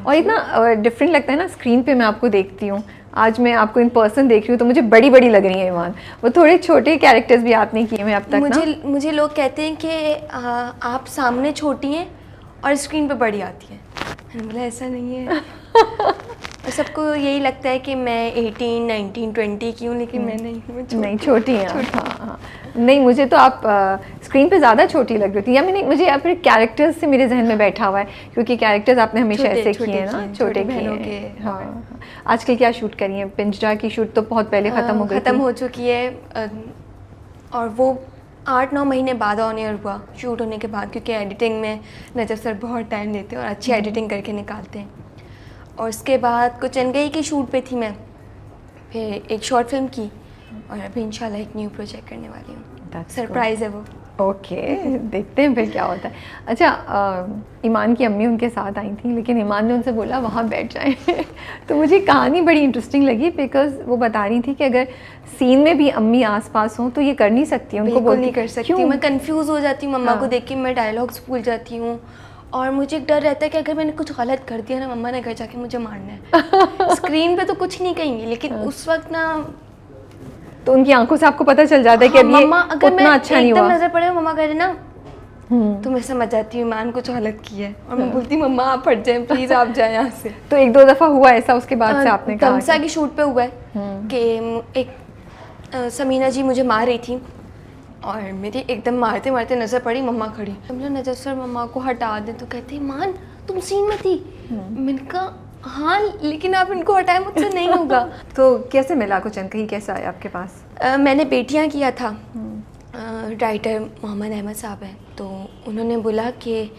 और इतना डिफरेंट लगता है ना स्क्रीन पे मैं आपको देखती हूँ, आज मैं आपको इन पर्सन देख रही हूँ तो मुझे बड़ी बड़ी लग रही है ईमान। वो थोड़े छोटे कैरेक्टर्स भी आपने किए हैं अब तक मुझे लोग कहते हैं कि आप सामने छोटी हैं और स्क्रीन पे बड़ी आती हैं। मैंने बोला ऐसा नहीं है। और सबको यही लगता है कि मैं 18, 19, 20 की हूँ, लेकिन मैं नहीं हूँ, नहीं छोटी हैं। हाँ, नहीं मुझे तो आप स्क्रीन पे ज़्यादा छोटी लग रही थी, या मैंने मुझे या फिर कैरेक्टर्स से मेरे जहन में बैठा हुआ है, क्योंकि कैरेक्टर्स आपने हमेशा ऐसे किए हैं ना, छोटे बहनों के। हाँ, आजकल क्या शूट करी है? पिंजरा की शूट तो बहुत पहले ख़त्म हो चुकी है, और वो 8-9 महीने बाद ऑन एयर हुआ शूट होने के बाद, क्योंकि एडिटिंग में नजर सर बहुत टाइम लेते हैं और अच्छी एडिटिंग करके निकालते हैं। और उसके बाद कुछ अनगई की शूट पे थी मैं, फिर एक शॉर्ट फिल्म की, और अभी इंशाल्लाह एक न्यू प्रोजेक्ट करने वाली हूँ। सरप्राइज़ है वो। ओके देखते हैं फिर क्या होता है। अच्छा, ईमान की अम्मी उनके साथ आई थी, लेकिन ईमान ने उनसे बोला वहाँ बैठ जाएं तो मुझे कहानी बड़ी इंटरेस्टिंग लगी, बिकॉज वो बता रही थी कि अगर सीन में भी अम्मी आसपास हों तो ये कर नहीं सकती, उनको बिल्कुल नहीं कर सकती। मैं कंफ्यूज हो जाती हूँ मम्मा को देख के, मैं डायलॉग्स भूल जाती हूँ, और मुझे एक डर रहता है कि अगर मैंने कुछ गलत कर दिया ना, मम्मा ने घर जाके मुझे मारना है। स्क्रीन पे तो कुछ नहीं कहेंगी, लेकिन उस वक्त ना तो उनकी आंखों से आपको पता चल जाता है कि अब ये उतना अच्छा नहीं हुआ। नजर पड़े मम्मा कह रहे ना, तो मैं समझ जाती हूँ ईमान कुछ गलत की है, और मैं बोलती मम्मा आप हट जाएं प्लीज, आप जाएं यहाँ से। तो 1-2 दफ़ा हुआ ऐसा उसके बाद से आपने कहा? तमसा की शूट पे हुआ है कि एक समीना जी मुझे मार रही थी, और मेरी एकदम मारते मारते नजर पड़ी मम्मा खड़ी, हमने नजर सर मम्मा को हटा दे, तो कहते ईमान तुम सीन में थी। मैंने कहा हाँ, लेकिन आप इनको हटाए, मुझसे नहीं होगा। तो कैसे मिला कुछ अनकही, कैसा आया आपके पास? मैंने बेटियां किया था, राइटर मोहम्मद अहमद साहब हैं, तो उन्होंने बोला कि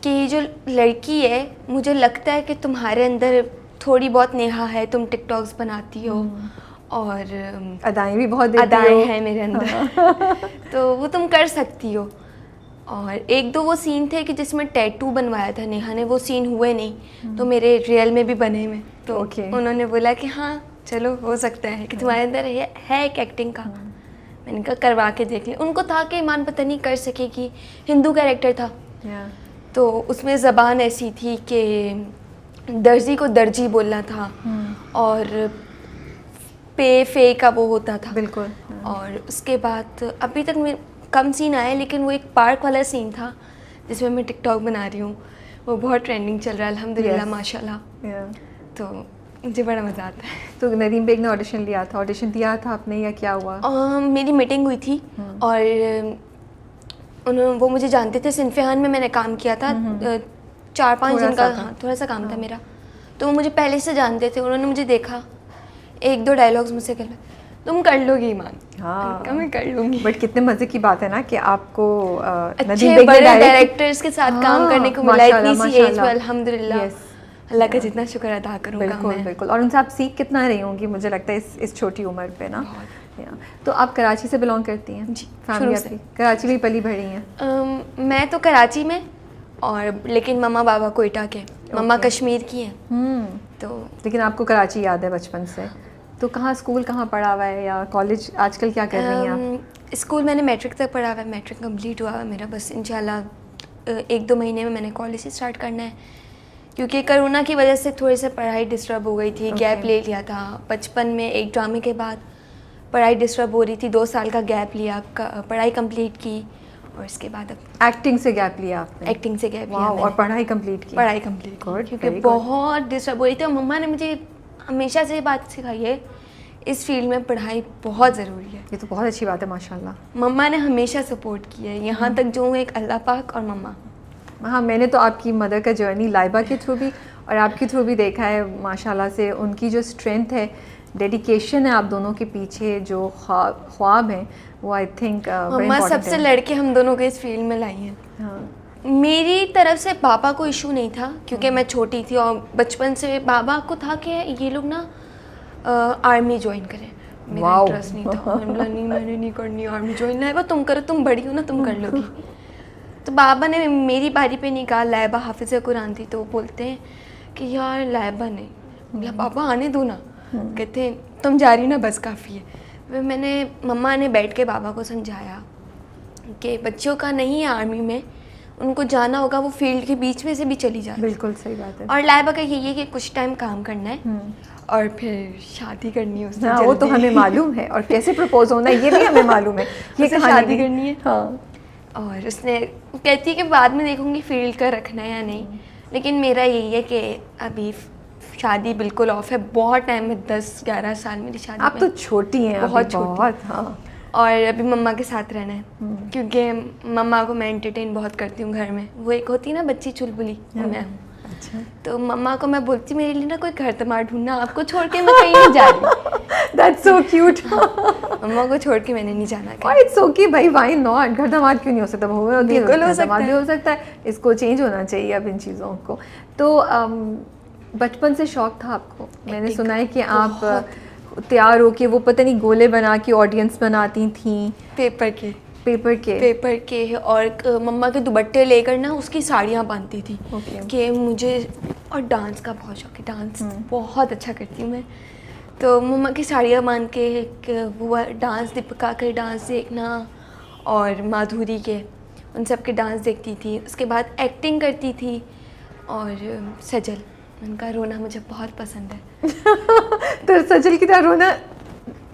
जो लड़की है, मुझे लगता है कि तुम्हारे अंदर थोड़ी बहुत नेहा है, तुम टिकटॉक्स बनाती हो और अदाएं भी बहुत देती हो। अदाएं हैं मेरे अंदर तो वो तुम कर सकती हो। और 1-2 वो सीन थे कि जिसमें टैटू बनवाया था नेहा ने, वो सीन हुए नहीं, तो मेरे रियल में भी बने में, तो उन्होंने बोला कि हाँ चलो हो सकता है कि तुम्हारे अंदर है एक एक्टिंग का। मैंने कहा करवा के देख लें। उनको था कि ईमान पता नहीं कर सकेगी, हिंदू कैरेक्टर था, तो उसमें ज़बान ऐसी थी कि दर्जी को दर्जी बोलना था, और फे का वो होता था। बिल्कुल। और उसके बाद अभी तक मैं कम सीन आए, लेकिन वो एक पार्क वाला सीन था जिसमें मैं टिकटॉक बना रही हूँ, वो बहुत ट्रेंडिंग चल रहा है अल्हम्दुलिल्लाह माशाल्लाह। तो मुझे बड़ा मज़ा आता है। तो नदीम बेग ने ऑडिशन दिया था आपने, या क्या हुआ? मेरी मीटिंग हुई थी, और वो मुझे जानते थे, सिनफिहान में मैंने काम किया था 4-5 दिन का, हाँ थोड़ा सा काम था मेरा, तो वो मुझे पहले से जानते थे। उन्होंने मुझे देखा, 1-2 डायलॉग्स मुझसे कर तुम कर लोगी ईमान। हाँ मैं कर लूँगी। बट कितने मज़े की बात है ना कि आपको अच्छे बड़े डायरेक्टर्स के साथ काम करने को मिला इतनी सी एज में, अल्हम्दुलिल्लाह। अल्लाह का जितना शुक्र अदा करूँगा मैं। बिल्कुल बिल्कुल। और उनसे आप सीख कितना रही होंगी, मुझे लगता है इस छोटी उम्र पे ना। तो आप कराची से बिलोंग करती हैं? जी, फैमिली आपकी कराची में पली बढ़ी हैं? मैं तो कराची में, और लेकिन मम्मा बाबा कोयटा के, मम्मा कश्मीर की हैं। तो लेकिन आपको कराची याद है बचपन से? तो कहाँ स्कूल कहाँ पढ़ा हुआ है, या कॉलेज आजकल क्या कर रही हैं आप? स्कूल मैंने मैट्रिक तक पढ़ा हुआ है, मैट्रिक कंप्लीट हुआ है मेरा, बस इंशाल्लाह 1-2 महीने में मैंने कॉलेज स्टार्ट करना है, क्योंकि कोरोना की वजह से थोड़ी सी पढ़ाई डिस्टर्ब हो गई थी। गैप ले लिया था बचपन में, एक ड्रामे के बाद पढ़ाई डिस्टर्ब हो रही थी, 2 साल का गैप लिया, पढ़ाई कंप्लीट की, और इसके बाद अब एक्टिंग से गैप लिया आपने? एक्टिंग से गैप लिया और पढ़ाई कंप्लीट की? पढ़ाई कंप्लीट, क्योंकि बहुत डिस्टर्ब हो रही थी, और मम्मा ने मुझे हमेशा से ये बात सिखाई है, इस फील्ड में पढ़ाई बहुत ज़रूरी है। ये तो बहुत अच्छी बात है माशाल्लाह। मम्मा ने हमेशा सपोर्ट किया है, यहाँ तक जो हूँ एक अल्लाह पाक और मम्मा। हाँ, मैंने तो आपकी मदर का जर्नी लाइबा के थ्रू भी और आपके थ्रू भी देखा है माशाल्लाह से। उनकी जो स्ट्रेंथ है, डेडिकेशन है आप दोनों के पीछे, जो ख्वाब हैं, वो आई थिंक मम्मा सबसे लड़के हम दोनों को इस फील्ड में लाई हैं। हाँ। मेरी तरफ से पापा को इशू नहीं था, क्योंकि मैं छोटी थी, और बचपन से बाबा को था कि ये लोग ना आर्मी ज्वाइन करें। मेरा इंटरेस्ट नहीं था, नहीं मैंने नहीं करनी आर्मी ज्वाइन, लाइबा तुम करो, तुम बड़ी हो ना, तुम कर लोगी। तो बाबा ने मेरी बारी पे नहीं कहा, लाइबा हाफिज़ कुरान थी, तो वो बोलते हैं कि यार लाइबा नहीं, बोला पापा आने दो ना, कहते हैं तुम जा रही ना बस काफ़ी है। फिर मम्मा ने बैठ के बाबा को समझाया कि बच्चों का नहीं है आर्मी में, उनको जाना होगा वो फील्ड के बीच में से भी चली जाती। बिल्कुल सही बात है। और लाइबा का यही है कि कुछ टाइम काम करना है और फिर शादी करनी है उससे। हाँ, वो तो हमें मालूम है, और कैसे प्रपोज होना है ये भी हमें मालूम है। ये शादी करनी है। हाँ। और उसने कहती है कि बाद में देखूंगी फील्ड का रखना है या नहीं, लेकिन मेरा यही है कि अभी शादी बिल्कुल ऑफ है। बहुत टाइम है, 10-11 साल मेरी शादी। आप तो छोटी हैं, बहुत छोटी। बहुत। हाँ। और अभी मम्मा के साथ रहना है, क्योंकि मम्मा को मैं एंटरटेन बहुत करती हूँ घर में। वो एक होती है ना बच्ची चुलबुली, वो मैं हूँ। अच्छा। तो मम्मा को मैं बोलती मेरे लिए ना कोई घर तमार ढूंढना, आपको छोड़ के मैं कहीं नहीं जा रही। That's so cute। मम्मा को छोड़ के मैंने नहीं जाना कहीं। और इट्स ओके भाई, व्हाई नॉट? घर दामाद क्यों नहीं हो सकता? बहू होती है, बिल्कुल हो सकता दामाद भी है। हो सकता है। इसको चेंज होना चाहिए अब इन चीज़ों को। तो बचपन से शौक था आपको? मैंने सुना है कि आप तैयार हो के वो पता नहीं गोले बना के ऑडियंस बनाती थी पेपर के और मम्मा के दुपट्टे लेकर ना उसकी साड़ियाँ बांधती थी। कि मुझे और डांस का बहुत शौक है, डांस बहुत अच्छा करती हूँ मैं। तो मम्मा की साड़ियाँ बांध के वो डांस, दीपिका के डांस देखना और माधुरी के, उन सब के डांस देखती थी। उसके बाद एक्टिंग करती थी और सजल, उनका रोना मुझे बहुत पसंद है। तो सजल की तरह रोना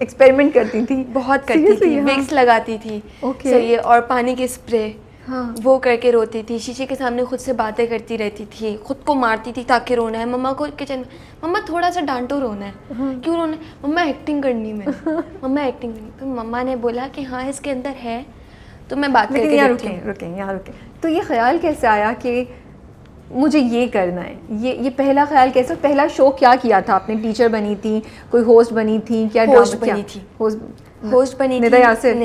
एक्सपेरिमेंट करती थी? बहुत करती थी, विक्स लगाती थी। सही है। और पानी के स्प्रे, हाँ, वो करके रोती थी। शीशे के सामने खुद से बातें करती रहती थी, खुद को मारती थी ताकि रोना है। मम्मा को किचन में, मम्मा थोड़ा सा डांटो, रोना है। क्यों रोना है? मम्मा एक्टिंग करनी है, मम्मा एक्टिंग करनी। तो मम्मा ने बोला कि हाँ इसके अंदर है, तो मैं बात करके यहाँ रुके। तो ये ख्याल कैसे आया कि मुझे ये करना है? ये पहला ख्याल कैसे? पहला शो क्या किया था आपने? टीचर बनी थी, कोई होस्ट बनी थी, क्या होस्ट बनी थी? होस्ट बनी निदा यासिर।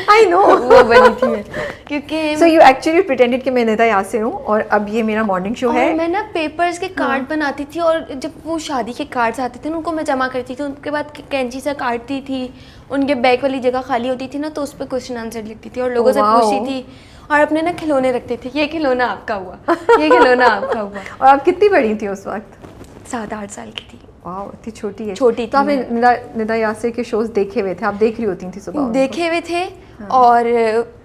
आई नो वो बनी थी मैं, क्योंकि सो यू एक्चुअली प्रिटेंडेड कि मैं निदा यासिर हूँ और अब ये मेरा मॉर्निंग शो है। मैं ना पेपर्स के कार्ड बनाती थी, और जब वो शादी के कार्ड्स आते थे ना उनको मैं जमा करती थी। उनके बाद कैंची से काटती थी, उनके बैग वाली जगह खाली होती थी ना, तो उस पर क्वेश्चन आंसर लिखती थी और लोगों से पूछती थी। और अपने ना खिलौने रखते थे, ये खिलौना आपका हुआ, ये खिलौना आपका हुआ। और आप कितनी बड़ी थी उस वक्त? 7-8 साल की थी। वाह, इतनी छोटी है। छोटी तो आपने निदा यासिर के शोज देखे हुए थे? आप देख रही होती थी सुबह? देखे हुए थे। हाँ। और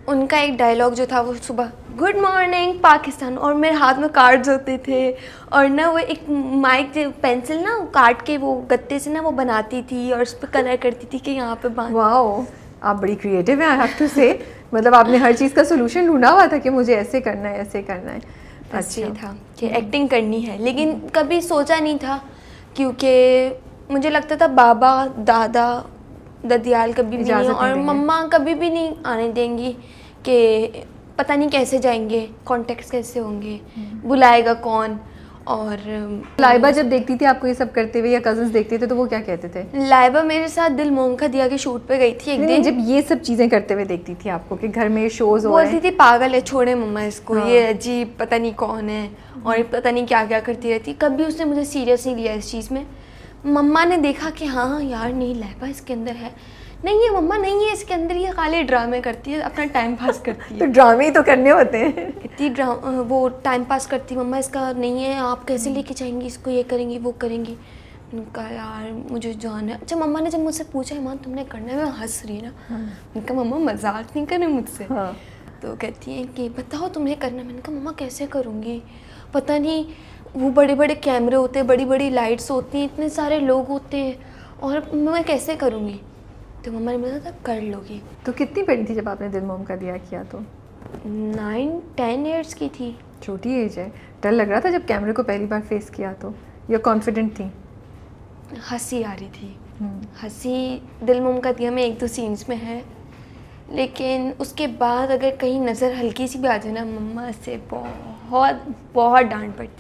उनका एक डायलॉग जो था वो सुबह, गुड मॉर्निंग पाकिस्तान, और मेरे हाथ में कार्ड्स होते थे। और ना वो एक माइक पेंसिल ना काट के वो गत्ते से ना वो बनाती थी और उस पर कलर करती थी कि यहाँ पे बांध। वाह, आप बड़ी क्रिएटिव हैं, आई हैव टू से। मतलब आपने हर चीज़ का सोल्यूशन ढूंढा हुआ था कि मुझे ऐसे करना है, ऐसे करना है। अच्छा था कि एक्टिंग करनी है, लेकिन कभी सोचा नहीं था, क्योंकि मुझे लगता था बाबा दादा ददियाल कभी भी नहीं, और मम्मा कभी भी नहीं आने देंगी कि पता नहीं कैसे जाएंगे, कॉन्टेक्ट्स कैसे होंगे, बुलाएगा कौन। और लाइबा जब देखती थी आपको ये सब करते हुए, या कजन्स देखते थे, तो वो क्या कहते थे? लाइबा मेरे साथ दिल मोम का दिया के शूट पे गई थी एक दिन। जब ये सब चीज़ें करते हुए देखती थी आपको कि घर में शोज हो रहे हैं, बोलती थी पागल है, छोड़े मम्मा इसको, हाँ। ये अजीब पता नहीं कौन है और पता नहीं क्या क्या करती रहती। कभी उसने मुझे सीरियस नहीं लिया इस चीज़ में। मम्मा ने देखा कि हाँ यार नहीं, लाइबा इसके अंदर है। नहीं है मम्मा, नहीं है इसके अंदर, ये खाली ड्रामे करती है, अपना टाइम पास करती है। तो ड्रामे ही तो करने होते हैं। इतनी वो टाइम पास करती मम्मा, इसका नहीं है, आप कैसे लेके जाएंगी इसको, ये करेंगी वो करेंगी। उनका यार मुझे जाना है। अच्छा मम्मा ने जब मुझसे पूछा ईमान तुमने करना है, मैं हंस रही ना। उनका मम्मा मजाक नहीं करे मुझसे। हाँ। तो कहती हैं कि बताओ तुम्हें करना। मैंने कहा मम्मा कैसे करूँगी, पता नहीं, वो बड़े बड़े कैमरे होते हैं, बड़ी बड़ी लाइट्स होती हैं, इतने सारे लोग होते हैं, और मैं कैसे करूँगी। तो मम्मा ने बोला था कर लोगी। तो कितनी बड़ी थी जब आपने दिल मोम का दिया किया? तो 9-10 ईयर्स की थी। छोटी एज है। डर लग रहा था जब कैमरे को पहली बार फेस किया तो, या कॉन्फिडेंट थी? हंसी आ रही थी। हंसी दिल मोम का दिया में 1-2 सीन्स में है, लेकिन उसके बाद अगर कहीं नज़र हल्की सी भी आ जाए ना, मम्मा से बहुत बहुत डांट पड़ती